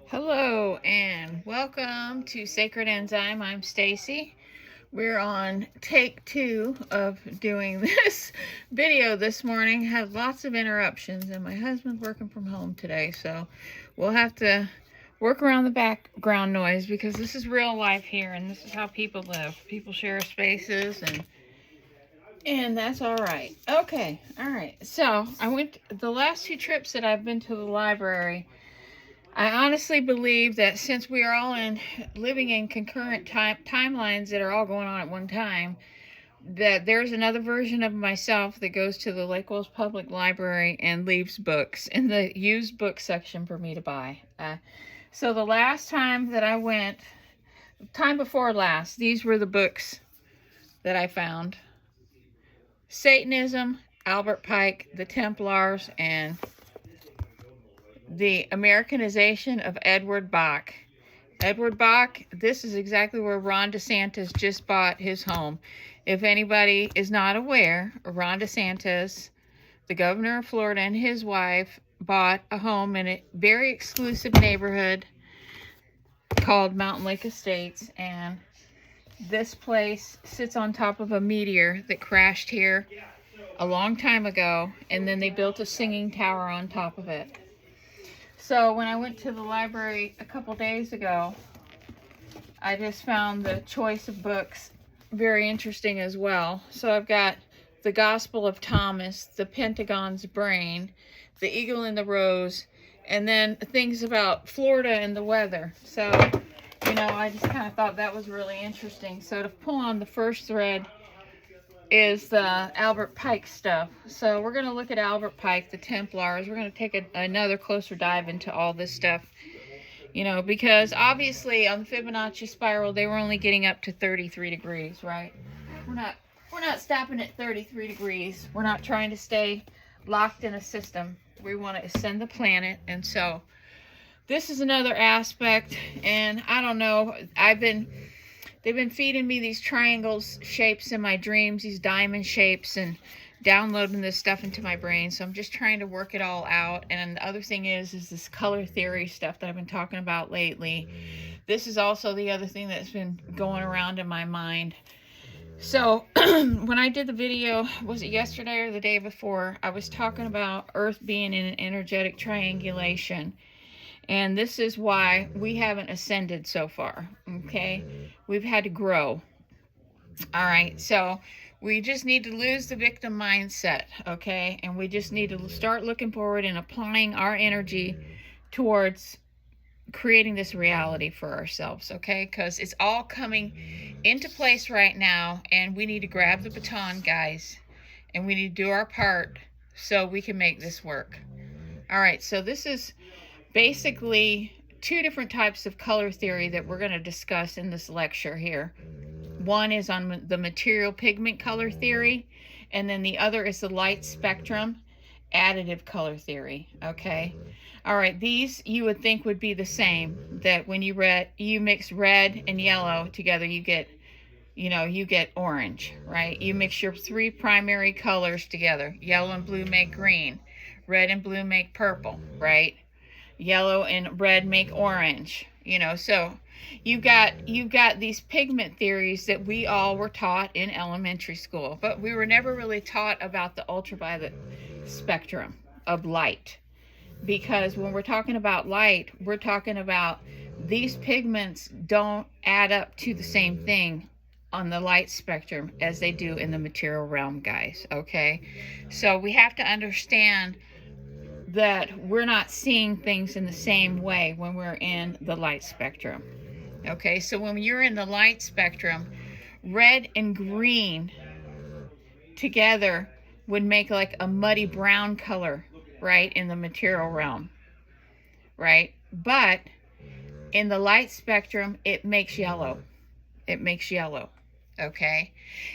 Hello and welcome to Sacred Enzyme. I'm Stacy. We're on take 2 of doing this video this morning. Had lots of interruptions and my husband's working from home today, so we'll have to work around the background noise because this is real life here and this is how people live. People share spaces and that's all right. Okay, all right. So I went the last 2 trips that I've been to the library. I honestly believe that since we are all living in concurrent timelines that are all going on at one time, that there's another version of myself that goes to the Lake Wales Public Library and leaves books in the used book section for me to buy. So the last time that I went, time before last, these were the books that I found. Satanism, Albert Pike, the Templars, and the Americanization of Edward Bach. Edward Bach, this is exactly where Ron DeSantis just bought his home. If anybody is not aware, Ron DeSantis, the governor of Florida, and his wife bought a home in a very exclusive neighborhood called Mountain Lake Estates, and this place sits on top of a meteor that crashed here a long time ago, and then they built a singing tower on top of it. So when I went to the library a couple days ago, I just found the choice of books very interesting as well. So I've got The Gospel of Thomas, The Pentagon's Brain, The Eagle and the Rose, and then things about Florida and the weather. So, I just kind of thought that was really interesting. So to pull on the first thread is the Albert Pike stuff. So we're going to look at Albert Pike, the Templars. We're going to take another closer dive into all this stuff, because obviously on the Fibonacci spiral, they were only getting up to 33 degrees, right? We're not stopping at 33 degrees. We're not trying to stay locked in a system. We want to ascend the planet. And so this is another aspect, and I don't know, they've been feeding me these triangles shapes in my dreams, these diamond shapes, and downloading this stuff into my brain. So I'm just trying to work it all out. And the other thing is this color theory stuff that I've been talking about lately. This is also the other thing that's been going around in my mind. So when I did the video, was it yesterday or the day before, I was talking about Earth being in an energetic triangulation. And this is why we haven't ascended so far, okay? We've had to grow. All right, so we just need to lose the victim mindset, okay? And we just need to start looking forward and applying our energy towards creating this reality for ourselves, okay? Because it's all coming into place right now, and we need to grab the baton, guys, and we need to do our part so we can make this work. All right, so this is basically 2 different types of color theory that we're going to discuss in this lecture here. One is on the material pigment color theory, and then the other is the light spectrum additive color theory, okay? All right, these you would think would be the same, that when you mix red and yellow together, you get orange, right? You mix your 3 primary colors together. Yellow and blue make green. Red and blue make purple, right? Yellow and red make orange, so you've got these pigment theories that we all were taught in elementary school, but we were never really taught about the ultraviolet spectrum of light, because when we're talking about light, we're talking about these pigments don't add up to the same thing on the light spectrum as they do in the material realm, guys, okay? So we have to understand that we're not seeing things in the same way when we're in the light spectrum. Okay, so when you're in the light spectrum, red and green together would make like a muddy brown color, right, in the material realm, right? But in the light spectrum, it makes yellow. It makes yellow, okay?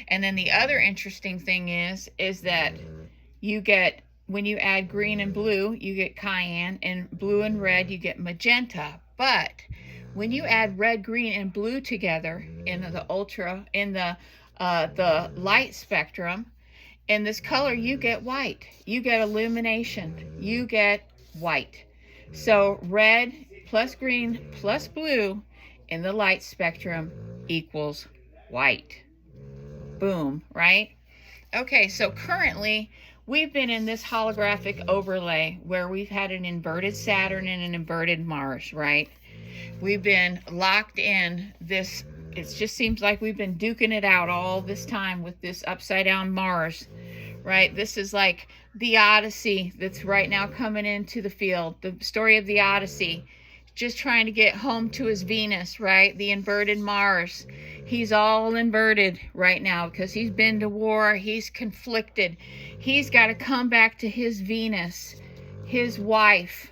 And then the other interesting thing is that you get, when you add green and blue, you get cyan, and blue and red, you get magenta. But when you add red, green, and blue together in the light spectrum, in this color, you get white. You get illumination. You get white. So red plus green plus blue in the light spectrum equals white. Boom, right? Okay, so currently we've been in this holographic overlay where we've had an inverted Saturn and an inverted Mars, right? We've been locked in this, it just seems like we've been duking it out all this time with this upside down Mars, right? This is like the Odyssey that's right now coming into the field. The story of the Odyssey, just trying to get home to his Venus, right? The inverted Mars. He's all inverted right now because he's been to war. He's conflicted. He's got to come back to his Venus, his wife,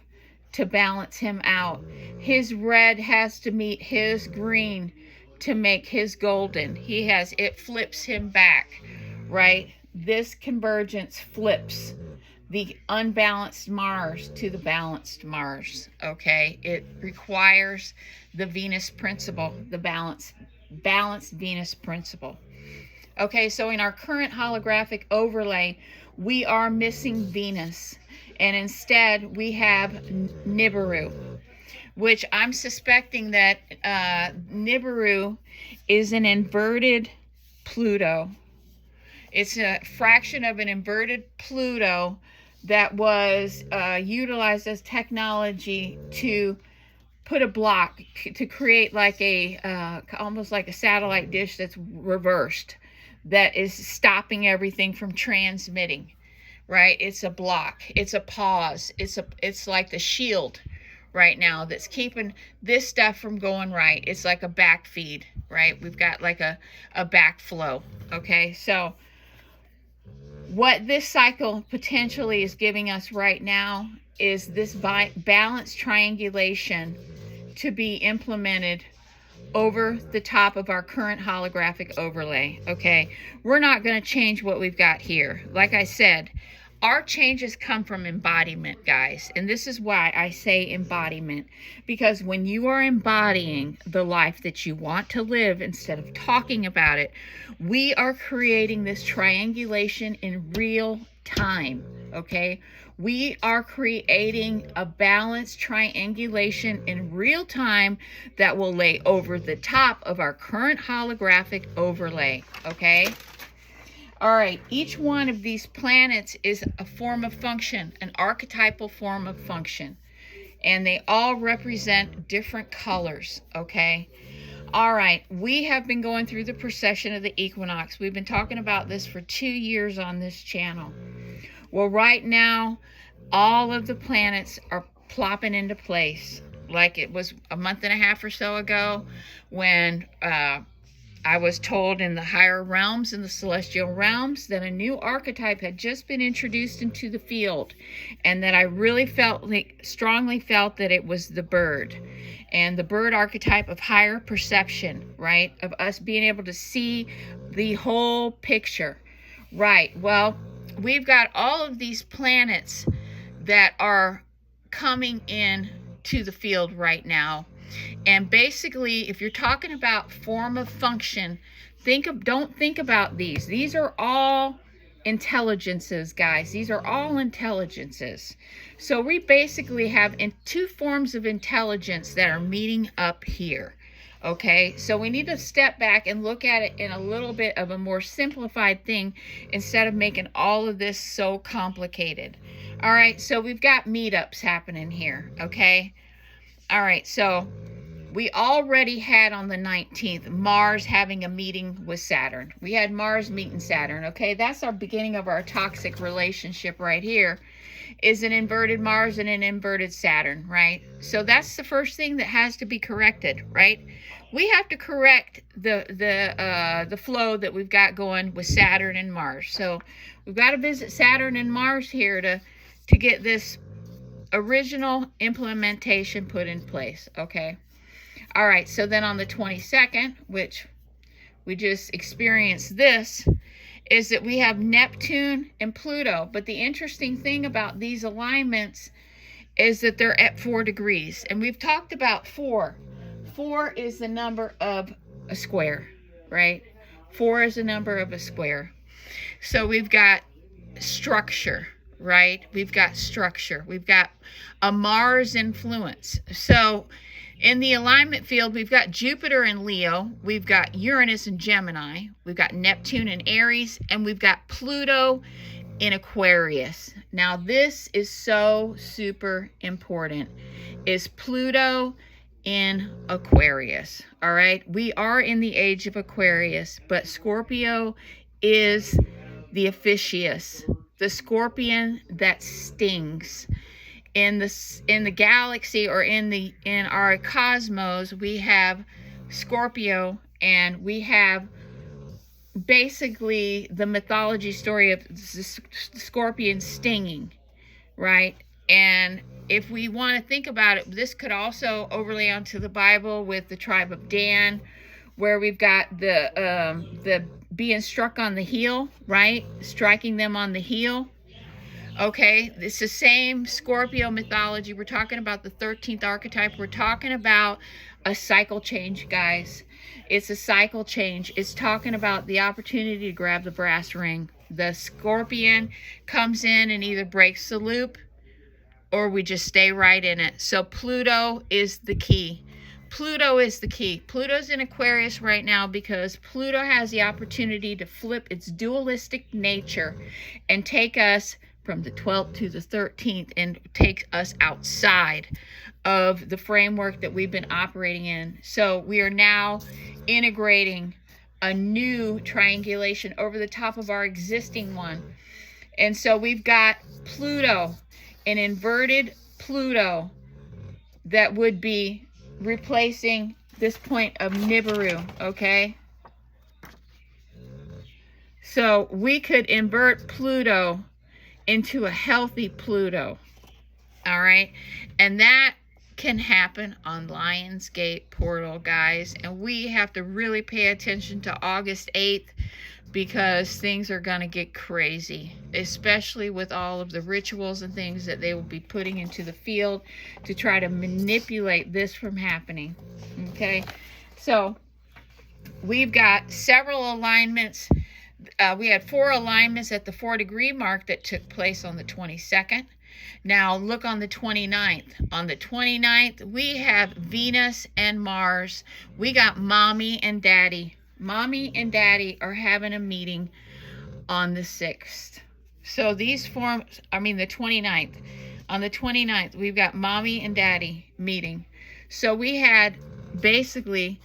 to balance him out. His red has to meet his green to make his golden. It flips him back, right? This convergence flips the unbalanced Mars to the balanced Mars, okay? It requires the Venus principle, the balanced Venus principle. Okay, so in our current holographic overlay, we are missing Venus, and instead we have Nibiru, which I'm suspecting that Nibiru is an inverted Pluto. It's a fraction of an inverted Pluto that was utilized as technology to put a block, to create like a almost like a satellite dish that's reversed, that is stopping everything from transmitting, right? It's a block, it's a pause, it's like the shield right now that's keeping this stuff from going right. It's like a backfeed, right? We've got like a backflow, okay? So what this cycle potentially is giving us right now is this balanced triangulation to be implemented over the top of our current holographic overlay, okay? We're not going to change what we've got here. Like I said, our changes come from embodiment, guys. And this is why I say embodiment. Because when you are embodying the life that you want to live instead of talking about it, we are creating this triangulation in real time, okay? We are creating a balanced triangulation in real time that will lay over the top of our current holographic overlay, okay? All right, each one of these planets is a form of function, an archetypal form of function, and they all represent different colors, okay? All right, we have been going through the precession of the equinox. We've been talking about this for 2 years on this channel. Well, right now, all of the planets are plopping into place, like it was a month and a half or so ago when I was told in the higher realms, in the celestial realms, that a new archetype had just been introduced into the field, and that I really strongly felt that it was the bird, and the bird archetype of higher perception, right? Of us being able to see the whole picture, right? Well, we've got all of these planets that are coming in to the field right now. And basically, if you're talking about form of function, don't think about these. These are all intelligences, guys. These are all intelligences. So we basically have two forms of intelligence that are meeting up here. Okay, so we need to step back and look at it in a little bit of a more simplified thing instead of making all of this so complicated. All right, so we've got meetups happening here, okay? All right, so we already had on the 19th Mars having a meeting with Saturn. We had Mars meeting Saturn, okay? That's our beginning of our toxic relationship right here, is an inverted Mars and an inverted Saturn, right? So that's the first thing that has to be corrected, right? We have to correct the flow that we've got going with Saturn and Mars. So we've got to visit Saturn and Mars here to get this original implementation put in place, okay? All right, so then on the 22nd, which we just experienced this, is that we have Neptune and Pluto. But the interesting thing about these alignments is that they're at 4 degrees. And we've talked about 4. 4 is the number of a square, right? 4 is the number of a square. So we've got structure, right? We've got structure. We've got a Mars influence. So in the alignment field, we've got Jupiter in Leo, we've got Uranus in Gemini, we've got Neptune in Aries, and we've got Pluto in Aquarius. Now this is so super important, is Pluto in Aquarius. All right, we are in the age of Aquarius, but Scorpio is the officius, the scorpion that stings. In the galaxy, or in our cosmos, we have Scorpio, and we have basically the mythology story of the scorpion stinging, right? And if we want to think about it, this could also overlay onto the Bible with the tribe of Dan, where we've got the being struck on the heel, right? Striking them on the heel. Okay, it's the same Scorpio mythology. We're talking about the 13th archetype. We're talking about a cycle change, guys. It's a cycle change. It's talking about the opportunity to grab the brass ring. The scorpion comes in and either breaks the loop, or we just stay right in it. So Pluto is the key. Pluto is the key. Pluto's in Aquarius right now because Pluto has the opportunity to flip its dualistic nature and take us from the 12th to the 13th and take us outside of the framework that we've been operating in. So we are now integrating a new triangulation over the top of our existing one. And so we've got Pluto, an inverted Pluto that would be replacing this point of Nibiru, okay? So we could invert Pluto into a healthy Pluto, all right? And that can happen on Lionsgate portal, guys. And we have to really pay attention to August 8th because things are going to get crazy, especially with all of the rituals and things that they will be putting into the field to try to manipulate this from happening, okay? So we've got several alignments. We had 4 alignments at the 4-degree mark that took place on the 22nd. Now look on the 29th. On the 29th, we have Venus and Mars. We got mommy and daddy. Mommy and daddy are having a meeting on the 6th. So these forms, the 29th. On the 29th, we've got mommy and daddy meeting. So we had basically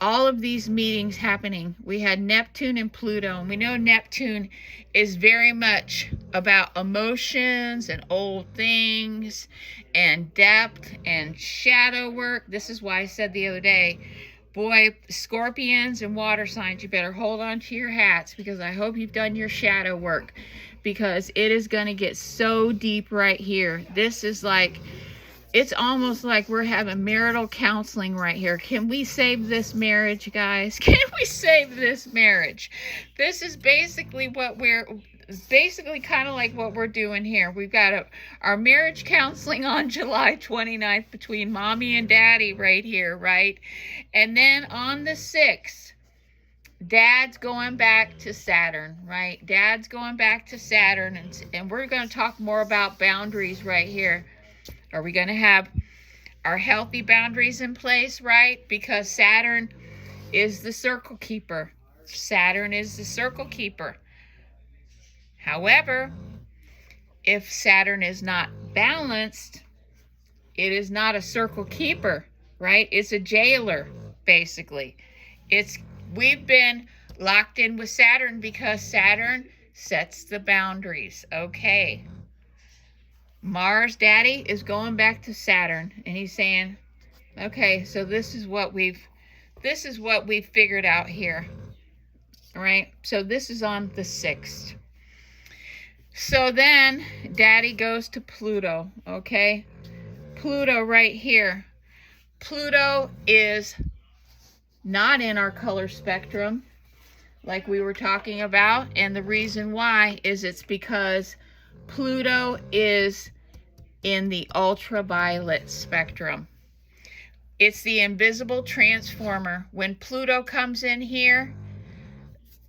all of these meetings happening. We had Neptune and Pluto, and we know Neptune is very much about emotions and old things and depth and shadow work. This is why I said the other day, boy, Scorpions and water signs, you better hold on to your hats, because I hope you've done your shadow work, because it is going to get so deep right here. This is like, it's almost like we're having marital counseling right here. Can we save this marriage, guys? Can we save this marriage? This is basically what kind of like what we're doing here. We've got our marriage counseling on July 29th between mommy and daddy right here, right? And then on the 6th, Dad's going back to Saturn, right? Dad's going back to Saturn, and we're going to talk more about boundaries right here. Are we going to have our healthy boundaries in place, right? Because Saturn is the circle keeper. Saturn is the circle keeper. However, if Saturn is not balanced, it is not a circle keeper, right? It's a jailer, basically. We've been locked in with Saturn because Saturn sets the boundaries, okay? Mars daddy is going back to Saturn, and he's saying, okay, so this is what we've figured out here. All right, so this is on the 6th. So then daddy goes to Pluto, okay? Pluto right here. Pluto is not in our color spectrum like we were talking about, and the reason why is it's because Pluto is in the ultraviolet spectrum. It's the invisible transformer. When Pluto comes in here,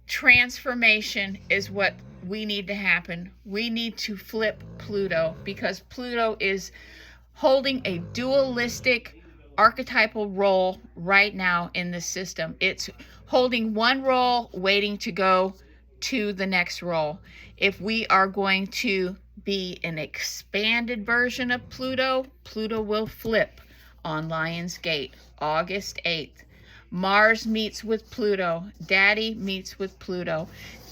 transformation is what we need to happen. We need to flip Pluto, because Pluto is holding a dualistic archetypal role right now in the system. It's holding one role, waiting to go to the next role. If we are going to be an expanded version of Pluto, Pluto will flip on Lion's Gate, August 8th. Mars meets with Pluto. Daddy meets with Pluto.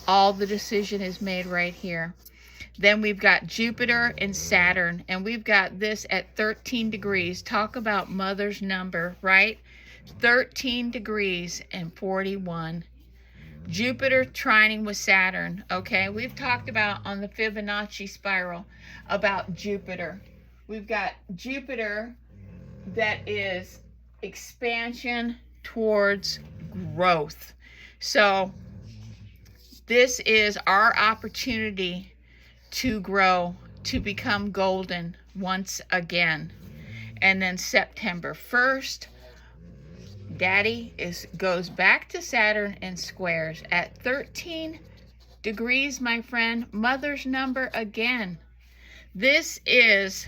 All the decision is made right here. Then we've got Jupiter and Saturn, and we've got this at 13 degrees. Talk about mother's number, right? 13 degrees and 41. Jupiter trining with Saturn, okay? We've talked about on the Fibonacci spiral about Jupiter. We've got Jupiter that is expansion towards growth. So this is our opportunity to grow, to become golden once again. And then September 1st, Daddy goes back to Saturn and squares at 13 degrees, my friend. Mother's number again. This is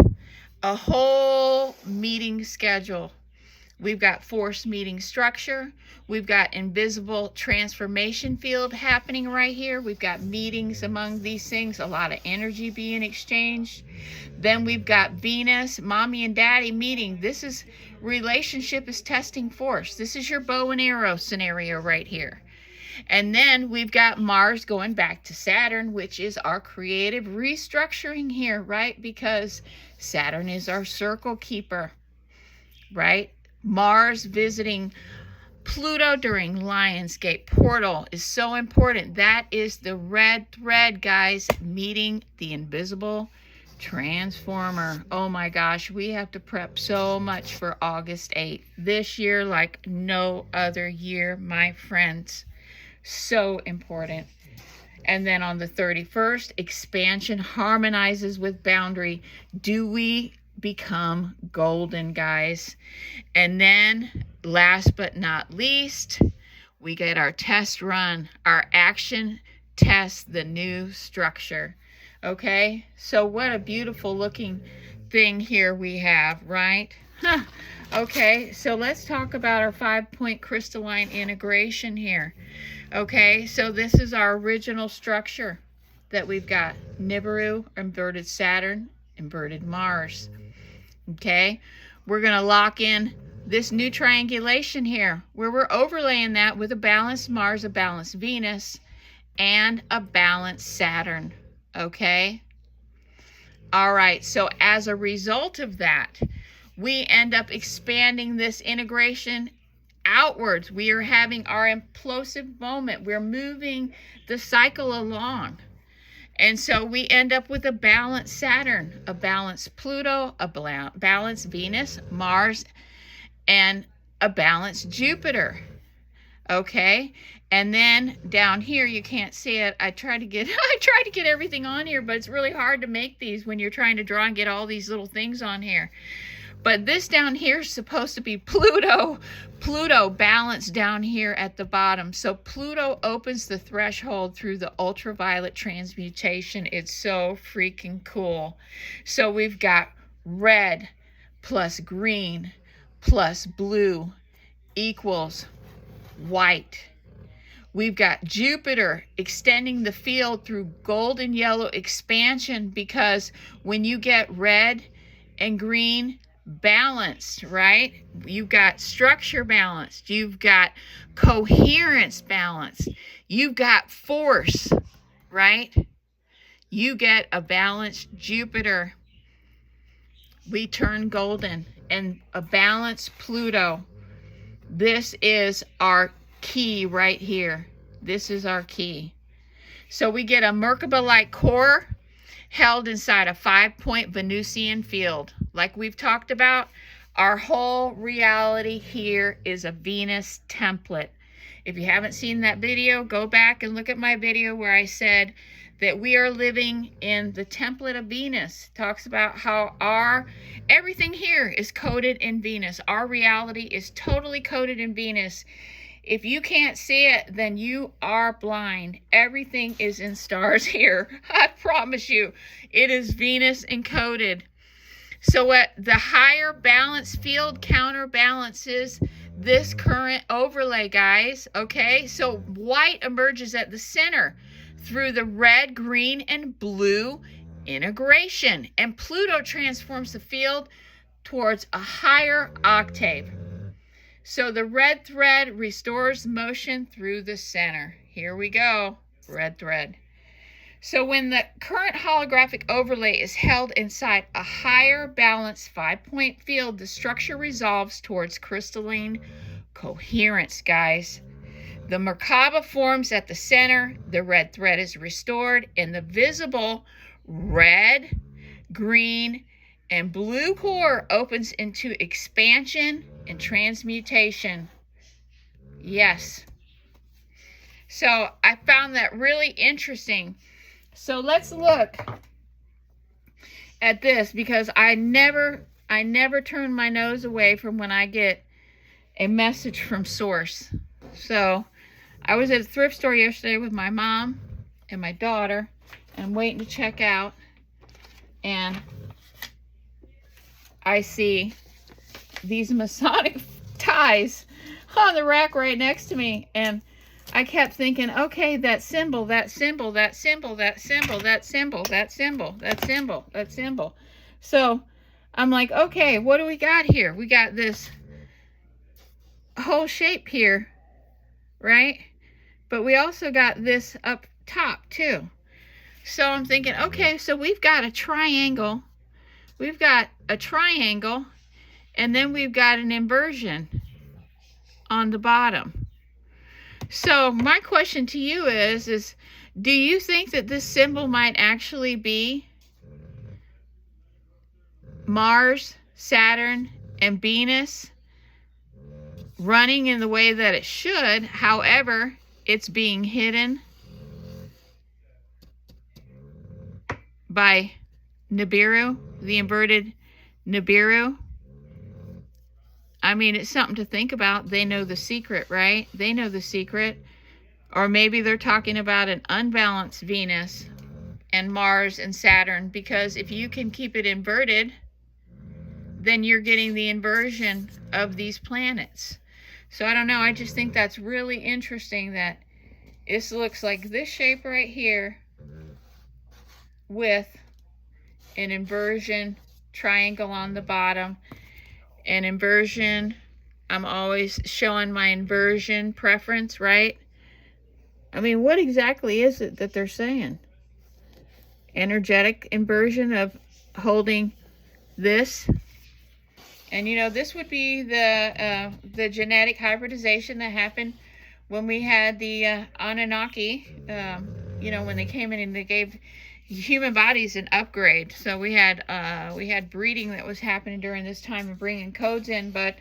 a whole meeting schedule. We've got force meeting structure. We've got invisible transformation field happening right here. We've got meetings among these things, a lot of energy being exchanged. Then we've got Venus, mommy and daddy meeting. This is relationship is testing force. This is your bow and arrow scenario right here. And then we've got Mars going back to Saturn, which is our creative restructuring here, right? Because Saturn is our circle keeper, right? Mars visiting Pluto during Lionsgate portal is so important. That is the red thread, guys, meeting the invisible transformer. Oh my gosh, we have to prep so much for August 8th. This year like no other year, my friends. So important. And then on the 31st, expansion harmonizes with boundary. Do we become golden, guys? And then last but not least, we get our test run, our action test, the new structure. Okay, so what a beautiful looking thing here we have, right? Okay, so let's talk about our 5-point crystalline integration here. Okay, so this is our original structure that we've got. Nibiru, inverted Saturn, inverted Mars. Okay, we're going to lock in this new triangulation here, where we're overlaying that with a balanced Mars, a balanced Venus, and a balanced Saturn. Okay, all right, so as a result of that, we end up expanding this integration outwards. We are having our implosive moment. We're moving the cycle along. And so we end up with a balanced Saturn, a balanced Pluto, a balanced Venus, Mars, and a balanced Jupiter. Okay, and then down here, you can't see it. I tried to get everything on here, but it's really hard to make these when you're trying to draw and get all these little things on here. But this down here is supposed to be Pluto. Pluto balanced down here at the bottom. So Pluto opens the threshold through the ultraviolet transmutation. It's so freaking cool. So we've got red plus green plus blue equals white. We've got Jupiter extending the field through golden yellow expansion, because when you get red and green balanced, right? You've got structure balanced. You've got coherence balanced. You've got force, right? You get a balanced Jupiter. We turn golden. And a balanced Pluto. This is our key right here. This is our key. So we get a Merkaba-like core held inside a 5-point Venusian field. Like we've talked about, our whole reality here is a Venus template. If you haven't seen that video, go back and look at my video where I said that we are living in the template of Venus. It talks about how everything here is coded in Venus. Our reality is totally coded in Venus. If you can't see it, then you are blind. Everything is in stars here. I promise you. It is Venus encoded. So at the higher balance field counterbalances this current overlay, guys. Okay, so white emerges at the center through the red, green, and blue integration. And Pluto transforms the field towards a higher octave. So the red thread restores motion through the center. Here we go, red thread. So when the current holographic overlay is held inside a higher balanced 5-point field, the structure resolves towards crystalline coherence, guys. The Merkaba forms at the center, the red thread is restored, and the visible red, green, and blue core opens into expansion and transmutation. Yes. So I found that really interesting. So let's look at this, because I never turn my nose away from when I get a message from source. So I was at a thrift store yesterday with my mom and my daughter, and I'm waiting to check out, and I see these Masonic ties on the rack right next to me, and I kept thinking, okay, that symbol, that symbol, that symbol, that symbol, that symbol, that symbol, that symbol, that symbol. So I'm like, okay, what do we got here? We got this whole shape here, right? But we also got this up top too. So I'm thinking, okay, so we've got a triangle. We've got a triangle, and then we've got an inversion on the bottom. So my question to you is do you think that this symbol might actually be Mars, Saturn, and Venus running in the way that it should? However, it's being hidden by Nibiru, the inverted Nibiru. I mean, it's something to think about. They know the secret, right? They know the secret. Or maybe they're talking about an unbalanced Venus and Mars and Saturn, because if you can keep it inverted, then you're getting the inversion of these planets. So I don't know. I just think that's really interesting that this looks like this shape right here with an inversion triangle on the bottom. An inversion, I'm always showing my inversion preference, right? I mean, what exactly is it that they're saying? Energetic inversion of holding this. And you know, this would be the genetic hybridization that happened when we had the Anunnaki, you know, when they came in and they gave human bodies an upgrade. So we had breeding that was happening during this time of bringing codes in, but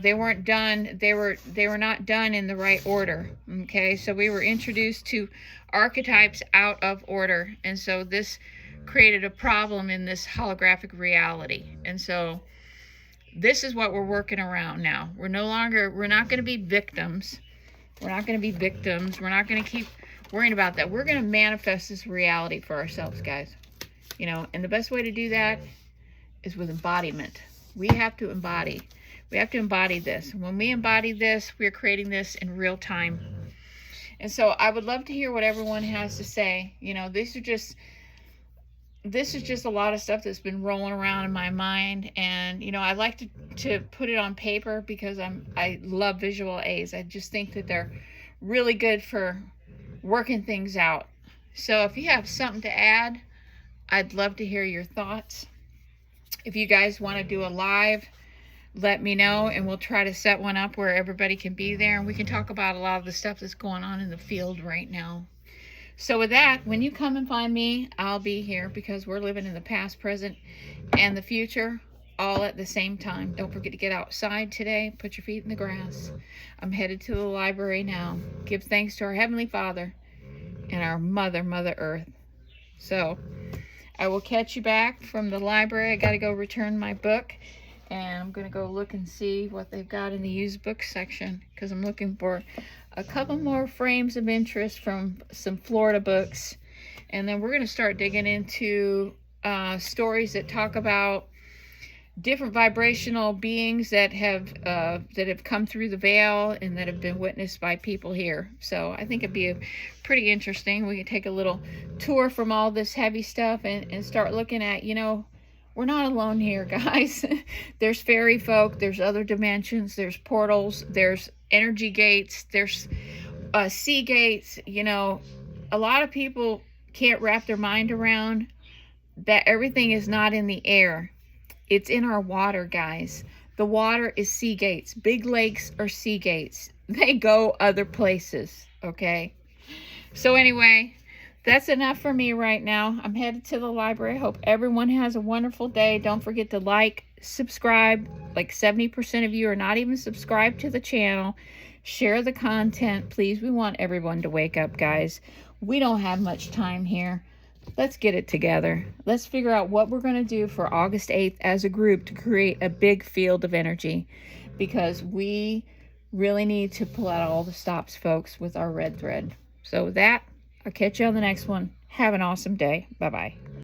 they weren't done. They were not done in the right order. Okay, so we were introduced to archetypes out of order, and so this created a problem in this holographic reality. And so this is what we're working around now. We're not going to be victims. We're not going to be victims. We're not going to keep worrying about that. We're going to manifest this reality for ourselves, guys. You know, and the best way to do that is with embodiment. We have to embody. We have to embody this. When we embody this, we're creating this in real time. And so I would love to hear what everyone has to say. You know, this is just a lot of stuff that's been rolling around in my mind. And, you know, I like to put it on paper because I love visual aids. I just think that they're really good for working things out. So if you have something to add, I'd love to hear your thoughts. If you guys want to do a live, let me know, and we'll try to set one up where everybody can be there, and we can talk about a lot of the stuff that's going on in the field right now. So with that, when you come and find me, I'll be here, because we're living in the past, present, and the future all at the same time. Don't forget to get outside today. Put your feet in the grass. I'm headed to the library now. Give thanks to our Heavenly Father and our Mother Earth. So I will catch you back from the library. I got to go return my book. and I'm going to go look and see what they've got in the used book section, because I'm looking for a couple more frames of interest from some Florida books. And then we're going to start digging into stories that talk about different vibrational beings that have come through the veil and that have been witnessed by people here. So I think it'd be pretty interesting. We can take a little tour from all this heavy stuff and start looking at, you know, we're not alone here, guys. There's fairy folk, there's other dimensions, there's portals, there's energy gates, there's sea gates. You know, a lot of people can't wrap their mind around that everything is not in the air. It's in our water, guys. The water is sea gates. Big lakes are sea gates. They go other places, okay? So anyway, that's enough for me right now. I'm headed to the library. Hope everyone has a wonderful day. Don't forget to like, subscribe. Like 70% of you are not even subscribed to the channel. Share the content, please. We want everyone to wake up, guys. We don't have much time here. Let's get it together. Let's figure out what we're going to do for August 8th as a group to create a big field of energy, because we really need to pull out all the stops, folks, with our red thread. So with that, I'll catch you on the next one. Have an awesome day. Bye-bye.